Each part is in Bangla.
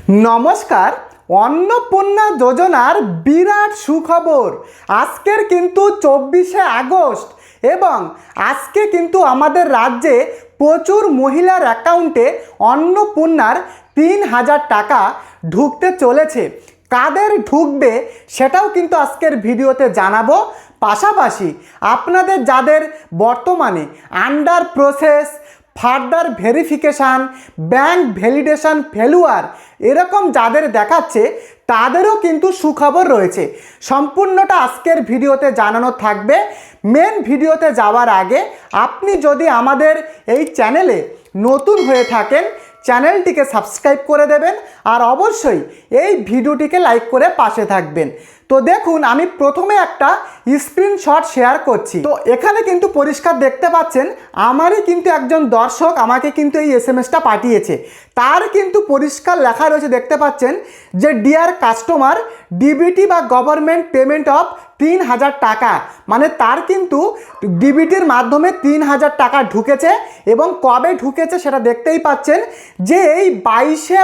নমস্কার। অন্নপূর্ণা যোজনার বিরাট সুখবর। আজকের কিন্তু 24শে আগস্ট এবং আজকে কিন্তু আমাদের রাজ্যে প্রচুর মহিলার অ্যাকাউন্টে অন্নপূর্ণার 3000 টাকা ঢুকতে চলেছে। কাদের ঢুকবে সেটাও কিন্তু আজকের ভিডিওতে জানাবো। পাশাপাশি আপনাদের যাদের বর্তমানে under process, further verification, bank validation failure এরকম যাদের দেখাচ্ছে তাদেরও কিন্তু সুখবর রয়েছে। সম্পূর্ণটা আজকের ভিডিওতে জানানো থাকবে। মেন ভিডিওতে যাওয়ার আগে আপনি যদি আমাদের এই চ্যানেলে নতুন হয়ে থাকেন চ্যানেলটিকে সাবস্ক্রাইব করে দেবেন আর অবশ্যই এই ভিডিওটিকে লাইক করে পাশে থাকবেন। তো দেখুন, আমি প্রথমে একটা স্ক্রিনশট শেয়ার করছি। তো এখানে কিন্তু পরিষ্কার দেখতে পাচ্ছেন আমারই কিন্তু একজন দর্শক আমাকে কিন্তু এই এসএমএসটা পাঠিয়েছে। তার কিন্তু পরিষ্কার লেখা রয়েছে, দেখতে পাচ্ছেন যে ডিয়ার কাস্টমার, ডিবিটি বা গভর্নমেন্ট পেমেন্ট অফ 3000 টাকা, মানে তার কিন্তু ডিবিটির মাধ্যমে 3000 টাকা ঢুকেছে এবং কবে ঢুকেছে সেটা দেখতেই পাচ্ছেন যে এই 22শে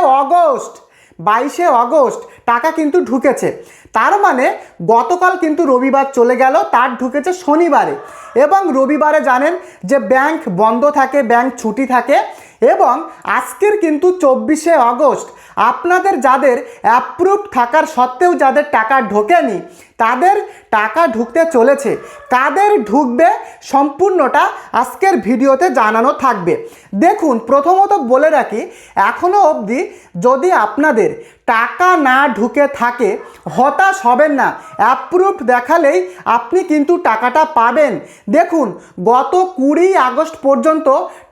অগস্ট টাকা কিন্তু ঢুকেছে। তার মানে গতকাল কিন্তু রবিবার চলে গেল, তার ঢুকেছে শনিবারে। এবং রবিবারে জানেন যে ব্যাংক বন্ধ থাকে, ব্যাংক ছুটি থাকে। এবং আজকের কিন্তু 24শে আগস্ট আপনাদের যাদের অ্যাপ্রুভড থাকার সত্ত্বেও যাদের টাকা ঢোকেনি তাদের টাকা ঢুকতে চলেছে। কাদের ঢুকবে সম্পূর্ণটা আজকের ভিডিওতে জানানো থাকবে। দেখুন, প্রথমত বলে রাখি, এখনও অবধি যদি আপনাদের টাকা না ঢুকে থাকে হতাশ হবেন না। অ্যাপ্রুভড দেখালেই আপনি কিন্তু টাকাটা পাবেন। দেখুন, গত 20 আগস্ট পর্যন্ত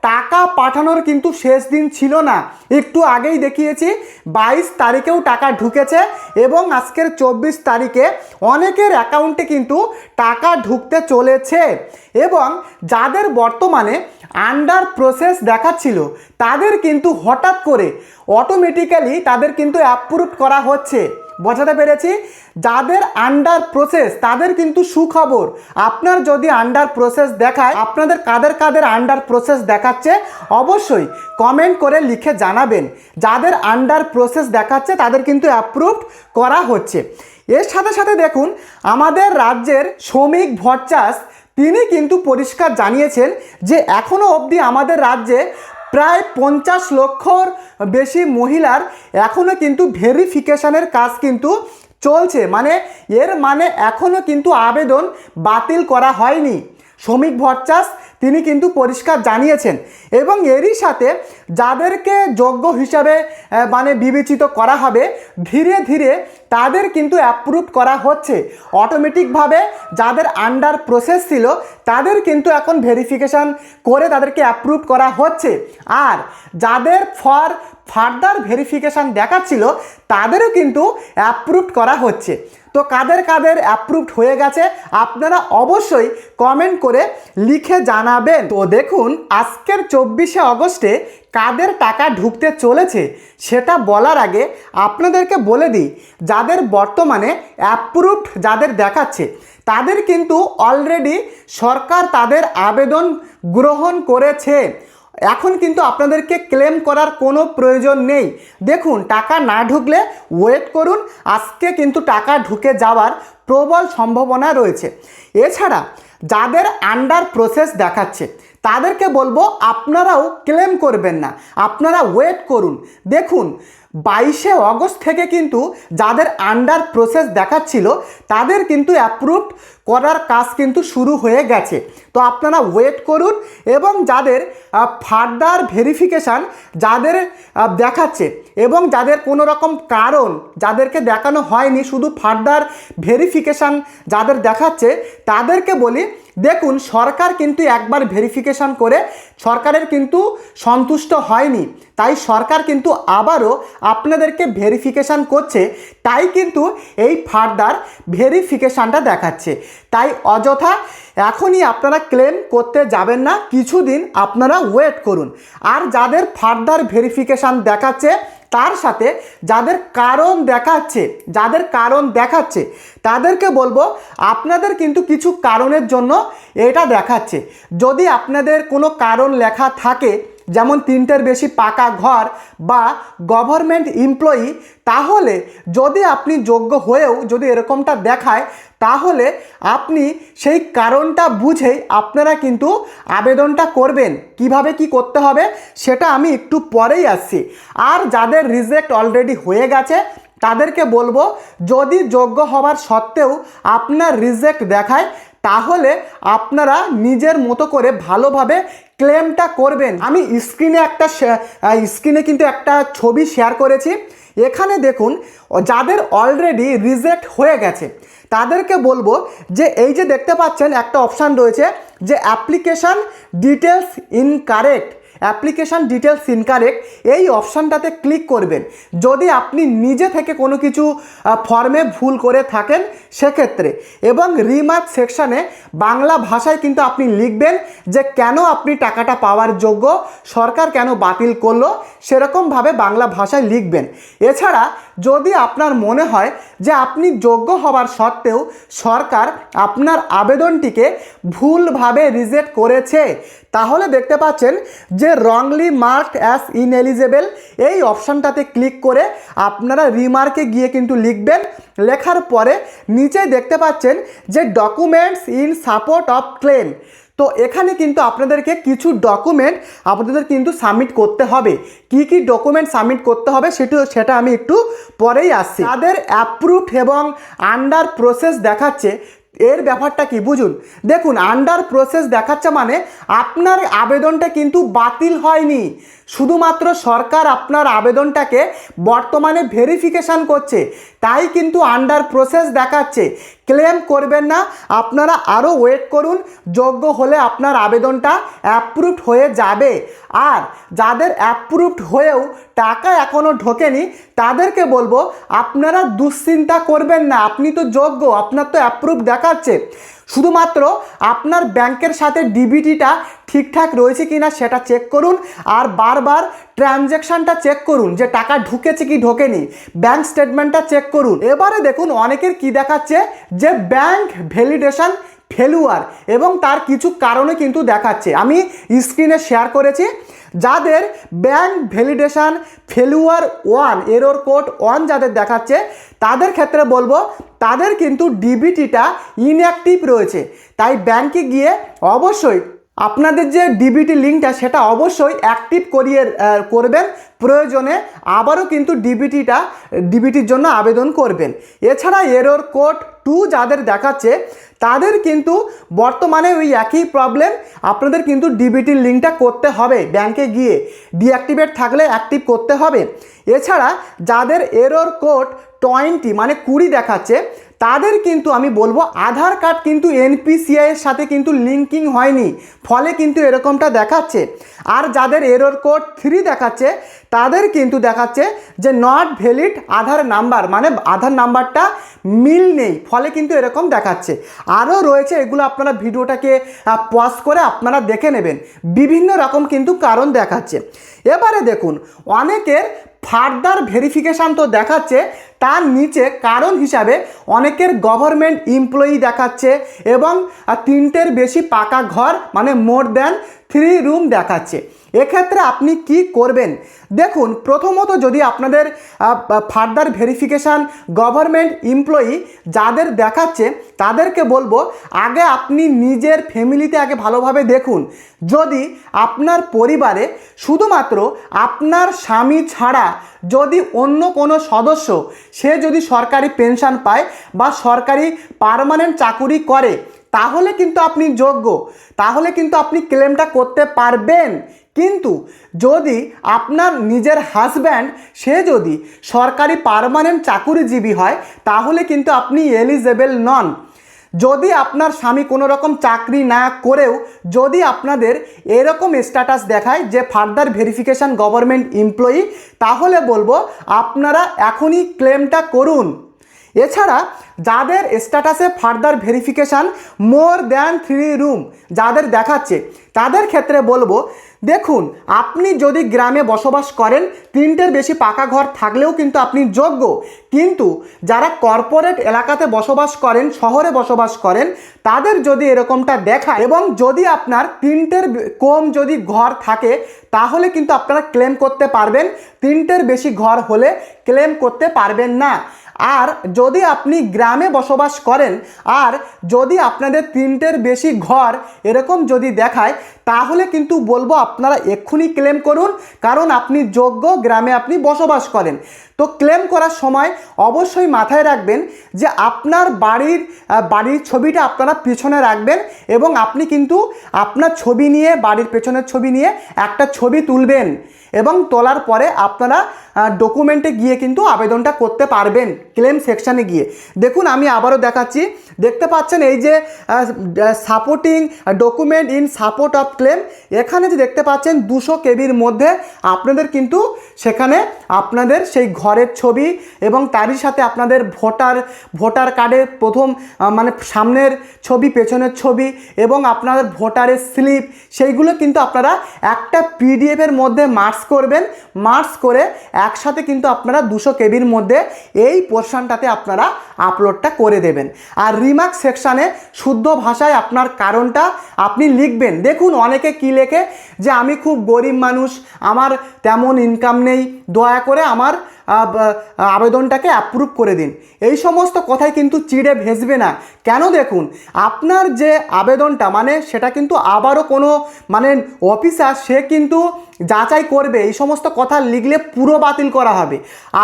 টাকা পাঠানোর কিন্তু শেষ দিন ছিল না। একটু আগেই দেখিয়েছি 22 তারিখেও টাকা ঢুকেছে এবং আজকের 24 তারিখে অনেকের অ্যাকাউন্টে কিন্তু টাকা ঢুকতে চলেছে। এবং যাদের বর্তমানে আন্ডার প্রসেস দেখাচ্ছিল তাদের কিন্তু হঠাৎ করে অটোমেটিক্যালি তাদের কিন্তু অ্যাপ্রুভ করা হচ্ছে। বোঝাতে পেরেছি? যাদের আন্ডার প্রসেস তাদের কিন্তু সুখবর। আপনার যদি আন্ডার প্রসেস দেখায়, আপনাদের কাদের আন্ডার প্রসেস দেখাচ্ছে অবশ্যই কমেন্ট করে লিখে জানাবেন। যাদের আন্ডার প্রসেস দেখাচ্ছে তাদের কিন্তু অ্যাপ্রুভড করা হচ্ছে। এর সাথে সাথে দেখুন, আমাদের রাজ্যের শ্রমিক ভট্টাচ তিনি কিন্তু পরিষ্কার জানিয়েছেন যে এখনও অবধি আমাদের রাজ্যে প্রায় 50 লক্ষর বেশি মহিলার এখনও কিন্তু ভেরিফিকেশনের কাজ কিন্তু চলছে। মানে এর মানে এখনও কিন্তু আবেদন বাতিল করা হয়নি। শ্রমিক ভট্টাচ তিনি কিন্তু পরিষ্কার জানিয়েছেন। এবং এরই সাথে যাদেরকে যোগ্য হিসাবে বিবেচিত করা হবে ধীরে ধীরে তাদের কিন্তু অ্যাপ্রুভ করা হচ্ছে অটোমেটিকভাবে। যাদের আন্ডার প্রসেস ছিল তাদের কিন্তু এখন ভেরিফিকেশান করে তাদেরকে অ্যাপ্রুভ করা হচ্ছে। আর যাদের ফার্দার ভেরিফিকেশান দেখাচ্ছিল তাদেরও কিন্তু অ্যাপ্রুভ করা হচ্ছে। তো কাদের অ্যাপ্রুভড হয়ে গেছে আপনারা অবশ্যই কমেন্ট করে লিখে জানাবেন। তো দেখুন, আজকের 24শে আগস্টে কাদের টাকা ঢুকতে চলেছে সেটা বলার আগে আপনাদেরকে বলে দিই, যাদের বর্তমানে অ্যাপ্রুভড যাদের দেখাচ্ছে তাদের কিন্তু অলরেডি সরকার তাদের আবেদন গ্রহণ করেছে। এখন কিন্তু আপনাদেরকে ক্লেম করার কোনো প্রয়োজন নেই। দেখুন, টাকা না ঢুকলে ওয়েট করুন, আজকে কিন্তু টাকা ঢুকে যাওয়ার প্রবল সম্ভাবনা রয়েছে। এছাড়া যাদের আন্ডার প্রসেস দেখাচ্ছে তাদেরকে বলবো আপনারাও ক্লেম করবেন না, আপনারা ওয়েট করুন। দেখুন, 22শে আগস্ট থেকে কিন্তু যাদের আন্ডার প্রসেস দেখাচ্ছিল তাদের কিন্তু অ্যাপ্রুভড করার কাজ কিন্তু শুরু হয়ে গেছে। তো আপনারা ওয়েট করুন। এবং যাদের ফার্দার ভেরিফিকেশান যাদের দেখাচ্ছে এবং যাদের কোনো রকম কারণ যাদেরকে দেখানো হয়নি, শুধু ফার্দার ভেরিফিকেশান যাদের দেখাচ্ছে তাদেরকে বলি, দেখুন, সরকার কিন্তু একবার ভেরিফিকেশান করে সরকারের কিন্তু সন্তুষ্ট হয়নি, তাই সরকার কিন্তু আবারও আপনাদেরকে ভেরিফিকেশান করছে। তাই কিন্তু এই ফার্দার ভেরিফিকেশানটা দেখাচ্ছে। তাই অযথা এখনই আপনারা ক্লেম করতে যাবেন না, কিছুদিন আপনারা ওয়েট করুন। আর যাদের ফার্দার ভেরিফিকেশান দেখাচ্ছে তার সাথে যাদের কারণ দেখাচ্ছে তাদেরকে বলবো আপনাদের কিন্তু কিছু কারণের জন্য এটা দেখাচ্ছে। যদি আপনাদের কোনো কারণ লেখা থাকে যেমন 3টের বেশি পাকা ঘর বা গভর্নমেন্ট এমপ্লয়ি, তাহলে যদি আপনি যোগ্য হয়েও যদি এরকমটা দেখায়, তাহলে আপনি সেই কারণটা বুঝেই আপনারা কিন্তু আবেদনটা করবেন। কিভাবে কি করতে হবে সেটা আমি একটু পরেই আসছি। আর যাদের রিজেক্ট অলরেডি হয়ে গেছে তাদেরকে বলবো, যদি যোগ্য হওয়ার সত্ত্বেও আপনার রিজেক্ট দেখায়, তাহলে আপনারা নিজের মতো করে ভালোভাবে ক্লেমটা করবেন। আমি স্ক্রিনে কিন্তু একটা ছবি শেয়ার করেছি। এখানে দেখুন, যাদের অলরেডি রিজেক্ট হয়ে গেছে তাদেরকে বলবো যে এই যে দেখতে পাচ্ছেন একটা অপশান রয়েছে যে অ্যাপ্লিকেশান ডিটেলস ইনকারেক্ট, এই অপশানটাতে ক্লিক করবেন। যদি আপনি নিজে থেকে কোনো কিছু ফর্মে ভুল করে থাকেন সেক্ষেত্রে, এবং রিমার্ক সেকশানে বাংলা ভাষায় কিন্তু আপনি লিখবেন যে কেন আপনি টাকাটা পাওয়ার যোগ্য, সরকার কেন বাতিল করলো, সেরকমভাবে বাংলা ভাষায় লিখবেন। এছাড়া যদি আপনার মনে হয় যে আপনি যোগ্য হওয়ার সত্ত্বেও সরকার আপনার আবেদনটিকে ভুলভাবে রিজেক্ট করেছে, তাহলে দেখতে পাচ্ছেন যে রংলি মার্কড অ্যাজ ইনএলিজেবল, এই অপশানটাতে ক্লিক করে আপনারা রিমার্কে গিয়ে কিন্তু লিখবেন। লেখার পরে নিচে দেখতে পাচ্ছেন যে documents in support of clans. তো এখানে কিন্তু আপনাদেরকে কিছু ডকুমেন্ট আপনাদের কিন্তু সাবমিট করতে হবে। কি কি ডকুমেন্ট সাবমিট করতে হবে সেটা আমি একটু পরেই আসছি। তাদের অ্যাপ্রুভড এবং আন্ডার প্রসেস দেখাচ্ছে, এর ব্যাপারটা কি বুঝুন। দেখুন, আন্ডার প্রসেস দেখাচ্ছে মানে আপনার আবেদনটা কিন্তু বাতিল হয়নি, শুধুমাত্র সরকার আপনার আবেদনটাকে বর্তমানে ভেরিফিকেশান করছে, তাই কিন্তু আন্ডার প্রসেস দেখাচ্ছে। ক্লেম করবেন না, আপনারা আরও ওয়েট করুন, যোগ্য হলে আপনার আবেদনটা অ্যাপ্রুভড হয়ে যাবে। আর যাদের অ্যাপ্রুভড হয়েও টাকা এখনও ঢোকেনি তাদেরকে বলবো আপনারা দুশ্চিন্তা করবেন না, আপনি তো যোগ্য, আপনার তো অ্যাপ্রুভ দেখাচ্ছে। শুধুমাত্র আপনার ব্যাংকের সাথে ডিবিটিটা ঠিকঠাক রয়েছে কি না সেটা চেক করুন, আর বারবার ট্রানজ্যাকশানটা চেক করুন যে টাকা ঢুকেছে কি ঢোকেনি, ব্যাংক স্টেটমেন্টটা চেক করুন। এবারে দেখুন অনেকের কি দেখাচ্ছে যে ব্যাংক ভ্যালিডেশন ফেলুয়ার, এবং তার কিছু কারণে কিন্তু দেখাচ্ছে। আমি স্ক্রিনে শেয়ার করেছি। যাদের bank validation failure 1, error code 1 যাদের দেখাচ্ছে, তাদের ক্ষেত্রে বলবো তাদের কিন্তু ডিবিটিটা ইনঅ্যাক্টিভ রয়েছে। তাই ব্যাংকে গিয়ে অবশ্যই আপনাদের যে ডিবিটি লিঙ্কটা সেটা অবশ্যই অ্যাক্টিভ করবেন। প্রয়োজনে আবারও কিন্তু ডিবিটির জন্য আবেদন করবেন। এছাড়া এরর কোড 2 যাদের দেখাচ্ছে তাদের কিন্তু বর্তমানে ওই একই প্রবলেম, আপনাদের কিন্তু ডিবিটির লিঙ্কটা করতে হবে, ব্যাংকে গিয়ে ডিঅ্যাক্টিভেট থাকলে অ্যাক্টিভ করতে হবে। এছাড়া যাদের এরর কোড 20 মানে 20 দেখাচ্ছে, তাদের কিন্তু আমি বলবো আধার কার্ড কিন্তু এনপিসিআই এর সাথে কিন্তু লিঙ্কিং হয়নি, ফলে কিন্তু এরকমটা দেখাচ্ছে। আর যাদের এরর কোড 3 দেখাচ্ছে তাদের কিন্তু দেখাচ্ছে যে নট ভ্যালিড আধার নাম্বার, মানে আধার নাম্বারটা মিল নেই, ফলে কিন্তু এরকম দেখাচ্ছে। আরও রয়েছে, এগুলো আপনারা ভিডিওটাকে পজ করে আপনারা দেখে নেবেন, বিভিন্ন রকম কিন্তু কারণ দেখাচ্ছে। এবারে দেখুন অনেকের ফার্দার ভেরিফিকেশান তো দেখাচ্ছে, তার নিচে কারণ হিসাবে অনেকের গভর্নমেন্ট এমপ্লয়ি দেখাচ্ছে এবং 3টের বেশি পাকা ঘর মানে মোর দ্যান 3 রুম দেখাচ্ছে। এক্ষেত্রে আপনি কি করবেন? দেখুন, প্রথমত যদি আপনাদের ফার্দার ভেরিফিকেশান গভর্নমেন্ট এমপ্লয়ি যাদের দেখাচ্ছে তাদেরকে বলবো আগে আপনি নিজের ফ্যামিলিতে আগে ভালোভাবে দেখুন। যদি আপনার পরিবারে শুধুমাত্র আপনার স্বামী ছাড়া যদি অন্য কোনো সদস্য সে যদি সরকারি পেনশন পায় বা সরকারি পার্মানেন্ট চাকুরি করে, তাহলে কিন্তু আপনি যোগ্য, তাহলে কিন্তু আপনি ক্লেমটা করতে পারবেন। কিন্তু যদি আপনার নিজের হাজব্যান্ড সে যদি সরকারি পার্মানেন্ট চাকুরিজীবী হয়, তাহলে কিন্তু আপনি এলিজেবল নন। যদি আপনার স্বামী কোনো রকম চাকরি না করেও যদি আপনাদের এরকম স্ট্যাটাস দেখায় যে ফার্দার ভেরিফিকেশান গভর্নমেন্ট এমপ্লয়ি, তাহলে বলবো আপনারা এখনই ক্লেমটা করুন। এছাড়া যাদের স্ট্যাটাসে further verification more than 3 room যাদের দেখাচ্ছে তাদের ক্ষেত্রে বলবো, দেখুন আপনি যদি গ্রামে বসবাস করেন 3টের বেশি পাকা ঘর থাকলেও কিন্তু আপনি যোগ্য, কিন্তু যারা কর্পোরেট এলাকাতে বসবাস করেন, শহরে বসবাস করেন, তাদের যদি এরকমটা দেখায় এবং যদি আপনার 3টের কম যদি ঘর থাকে তাহলে কিন্তু আপনারা ক্লেম করতে পারবেন, 3টের বেশি ঘর হলে ক্লেম করতে পারবেন না। আর যদি আপনি গ্রামে বসবাস করেন আর যদি আপনাদের 3টের বেশি ঘর এরকম যদি দেখায় তাহলে কিন্তু বলবো আপনারা এক্ষুনি ক্লেম করুন, কারণ আপনি যোগ্য, গ্রামে আপনি বসবাস করেন। তো ক্লেম করার সময় অবশ্যই মাথায় রাখবেন যে আপনার বাড়ির ছবিটা আপনারা পিছনে রাখবেন এবং আপনি কিন্তু আপনার ছবি নিয়ে, বাড়ির পেছনের ছবি নিয়ে একটা ছবি তুলবেন এবং তোলার পরে আপনারা ডকুমেন্টে গিয়ে কিন্তু আবেদনটা করতে পারবেন ক্লেম সেকশানে গিয়ে। দেখুন আমি আবারও দেখাচ্ছি, দেখতে পাচ্ছেন এই যে supporting document in support of clans, এখানে যে দেখতে পাচ্ছেন 200 কেবির মধ্যে আপনাদের কিন্তু সেখানে আপনাদের সেই ঘরের ছবি এবং তারই সাথে আপনাদের ভোটার কার্ডের প্রথম মানে সামনের ছবি, পেছনের ছবি এবং আপনাদের ভোটারের স্লিপ, সেইগুলো কিন্তু আপনারা একটা পিডিএফের মধ্যে মার্কস করবেন, মার্কস করে একসাথে কিন্তু আপনারা 200 কেবির মধ্যে এই পোর্শনটাতে আপনারা আপলোডটা করে দেবেন। আর রিমার্ক সেকশানে শুদ্ধ ভাষায় আপনার কারণটা আপনি লিখবেন। দেখুন অনেকে কি লেখে যে আমি খুব গরিব মানুষ, আমার তেমন ইনকাম নেই, দয়া করে আমার আবেদনটাকে অ্যাপ্রুভ করে দিন। এই সমস্ত কথাই কিন্তু চিড়ে ভেসবে না। কেন, দেখুন আপনার যে আবেদনটা মানে সেটা কিন্তু আবারও কোনো মানে অফিসার সে কিন্তু যাচাই করবে, এই সমস্ত কথা লিখলে পুরো বাতিল করা হবে।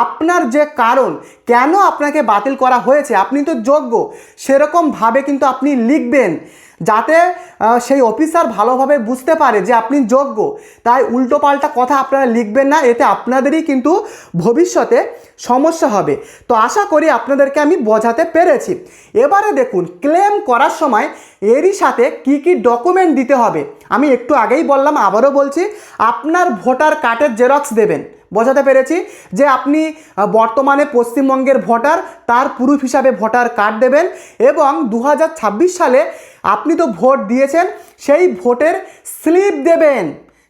আপনার যে কারণ কেন আপনাকে বাতিল করা হয়েছে, আপনি তো যোগ্য, সেরকমভাবে কিন্তু আপনি লিখবেন যাতে সেই অফিসার ভালোভাবে বুঝতে পারে যে আপনি যোগ্য। তাই উল্টোপাল্টা কথা আপনারা লিখবেন না, এতে আপনাদেরই কিন্তু ভবিষ্যতে সমস্যা হবে। তো আশা করি আপনাদেরকে আমি বোঝাতে পেরেছি। এবারে দেখুন ক্লেম করার সময় এরই সাথে কি কি ডকুমেন্ট দিতে হবে আমি একটু আগেই বললাম, আবারও বলছি, আপনার ভোটার কার্ডের জেরক্স দেবেন। বোঝাতে পেরেছি যে আপনি বর্তমানে পশ্চিমবঙ্গের ভোটার, তার প্রুফ হিসাবে ভোটার কার্ড দেবেন এবং 2026 সালে আপনি তো ভোট দিয়েছেন, সেই ভোটের স্লিপ দেবেন,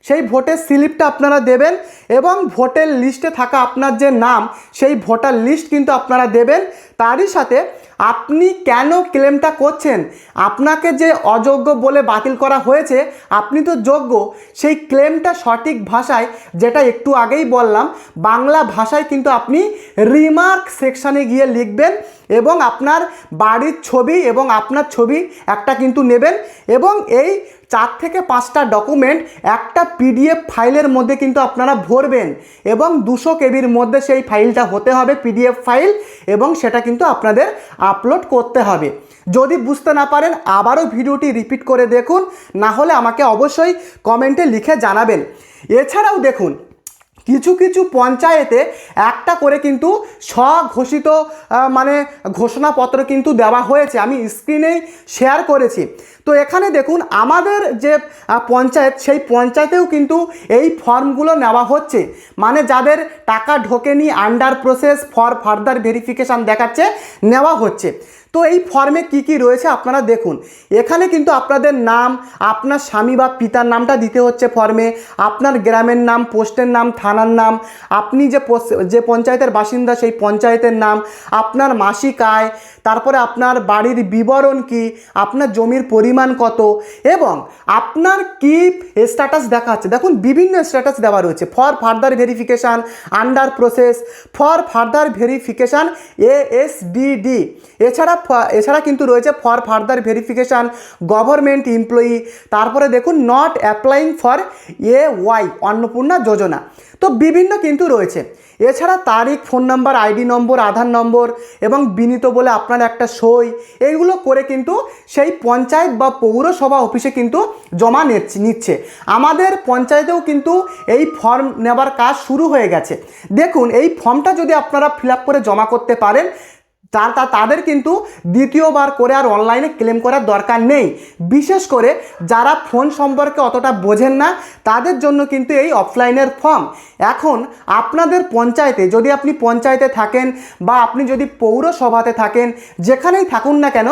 সেই ভোটের স্লিপটা আপনারা দেবেন এবং ভোটের লিস্টে থাকা আপনার যে নাম সেই ভোটার লিস্ট কিন্তু আপনারা দেবেন। তারই সাথে আপনি কেন ক্লেমটা করছেন, আপনাকে যে অযোগ্য বলে বাতিল করা হয়েছে, আপনি তো যোগ্য, সেই ক্লেমটা সঠিক ভাষায়, যেটা একটু আগেই বললাম, বাংলা ভাষায় কিন্তু আপনি রিমার্ক সেকশানে গিয়ে লিখবেন এবং আপনার বাড়ির ছবি এবং আপনার ছবি একটা কিন্তু নেবেন এবং এই 4 থেকে 5টা ডকুমেন্ট একটা পিডিএফ ফাইলের মধ্যে কিন্তু আপনারা ভরবেন এবং 200 কেবির মধ্যে সেই ফাইলটা হতে হবে পিডিএফ ফাইল এবং সেটা কিন্তু আপনাদের আপলোড করতে হবে। যদি বুঝতে না পারেন আবারও ভিডিওটি রিপিট করে দেখুন, না হলে আমাকে অবশ্যই কমেন্টে লিখে জানাবেন। এছাড়াও দেখুন কিছু কিছু পঞ্চায়েতে একটা করে কিন্তু স্বঘোষিত মানে ঘোষণাপত্র কিন্তু দেওয়া হয়েছে, আমি স্ক্রিনেই শেয়ার করেছি। তো এখানে দেখুন আমাদের যে পঞ্চায়েত, সেই পঞ্চায়েতেও কিন্তু এই ফর্মগুলো নেওয়া হচ্ছে, মানে যাদের টাকা ঢোকেনি, under process for further verification দেখাচ্ছে, নেওয়া হচ্ছে। তো এই ফর্মে কি কি রয়েছে আপনারা দেখুন, এখানে কিন্তু আপনাদের নাম, আপনার স্বামী বা পিতার নামটা দিতে হচ্ছে ফর্মে, আপনার গ্রামের নাম, পোস্টের নাম, থানার নাম, আপনি যে পঞ্চায়েতের বাসিন্দা সেই পঞ্চায়েতের নাম, আপনার মাসিক আয়, তারপরে আপনার বাড়ির বিবরণ কি, আপনার জমির পরিমাণ কত এবং আপনার কি স্ট্যাটাস দেখাচ্ছে। দেখুন বিভিন্ন স্ট্যাটাস দেওয়া রয়েছে, for further verification, under process, for further verification ASDD, এছাড়া কিন্তু রয়েছে for further verification government employee, তারপরে দেখুন not applying for AY Annapurna Yojana. তো বিভিন্ন কিন্তু রয়েছে। এছাড়া তারিখ, ফোন নাম্বার, আইডি নম্বর, আধার নম্বর এবং বিনীত বলে আপনার একটা সই, এইগুলো করে কিন্তু সেই পঞ্চায়েত বা পৌরসভা অফিসে কিন্তু জমা নিচ্ছে। আমাদের পঞ্চায়েতেও কিন্তু এই ফর্ম নেবার কাজ শুরু হয়ে গেছে। দেখুন এই ফর্মটা যদি আপনারা ফিল আপ করে জমা করতে পারেন তাদের কিন্তু দ্বিতীয়বার করে আর অনলাইনে ক্লেম করার দরকার নেই। বিশেষ করে যারা ফোন সম্পর্কে অতটা বোঝেন না তাদের জন্য কিন্তু এই অফলাইনের ফর্ম। এখন আপনাদের পঞ্চায়েতে, যদি আপনি পঞ্চায়েতে থাকেন বা আপনি যদি পৌরসভাতে থাকেন, যেখানেই থাকুন না কেন,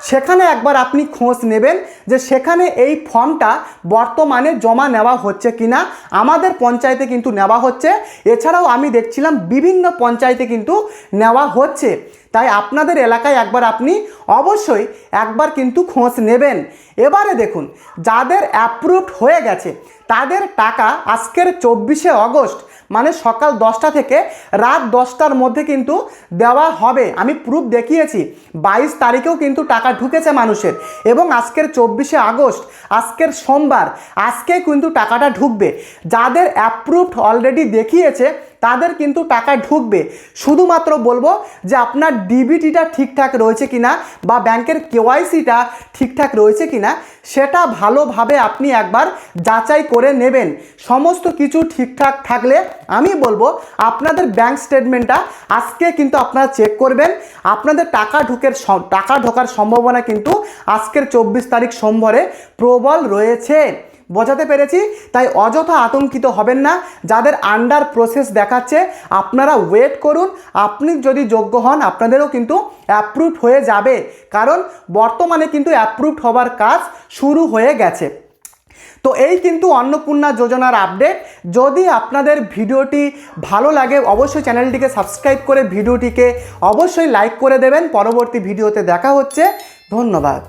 সেখানে একবার আপনি খোঁজ নেবেন যে সেখানে এই ফর্মটা বর্তমানে জমা নেওয়া হচ্ছে কিনা। আমাদের পঞ্চায়েতে কিন্তু নেওয়া হচ্ছে, এছাড়াও আমি দেখছিলাম বিভিন্ন পঞ্চায়েতে কিন্তু নেওয়া হচ্ছে। তাই আপনাদের এলাকায় আপনি অবশ্যই একবার কিন্তু খোঁজ নেবেন। এবারে দেখুন, যাদের অ্যাপ্রুভড হয়ে গেছে তাদের টাকা আজকের 24শে আগস্ট মানে সকাল 10টা থেকে রাত 10টার মধ্যে কিন্তু দেওয়া হবে। আমি প্রুফ দেখিয়েছি, 22 তারিখেও কিন্তু টাকা ঢুকেছে মানুষের, এবং আজকের 24শে আগস্ট, আজকের সোমবার, আজকে কিন্তু টাকাটা ঢুকবে। যাদের অ্যাপ্রুভড অলরেডি দেখিয়েছে তাদের কিন্তু টাকা ঢুকবে। শুধুমাত্র বলবো যে আপনার ডিবিটিটা ঠিকঠাক রয়েছে কিনা বা ব্যাংকের কেওয়াইসিটা ঠিকঠাক রয়েছে কিনা সেটা ভালোভাবে আপনি একবার যাচাই করে নেবেন। সমস্ত কিছু ঠিকঠাক থাকলে আমি বলবো আপনাদের ব্যাংক স্টেটমেন্টটা আজকে কিন্তু আপনারা চেক করবেন। আপনাদের টাকা ঢোকার সম্ভাবনা কিন্তু আজকের 24 তারিখ সোমবারে প্রবল রয়েছে। বোঝাতে পেরেছি? তাই অযথা আতঙ্কিত হবেন না। যাদের আন্ডার প্রসেস দেখাচ্ছে আপনারা ওয়েট করুন, আপনি যদি যোগ্য হন আপনাদেরও কিন্তু অ্যাপ্রুভড হয়ে যাবে, কারণ বর্তমানে কিন্তু অ্যাপ্রুভড হবার কাজ শুরু হয়ে গেছে। তো এই কিন্তু অন্নপূর্ণা যোজনার আপডেট। যদি আপনাদের ভিডিওটি ভালো লাগে অবশ্যই চ্যানেলটিকে সাবস্ক্রাইব করে ভিডিওটিকে অবশ্যই লাইক করে দেবেন। পরবর্তী ভিডিওতে দেখা হচ্ছে। ধন্যবাদ।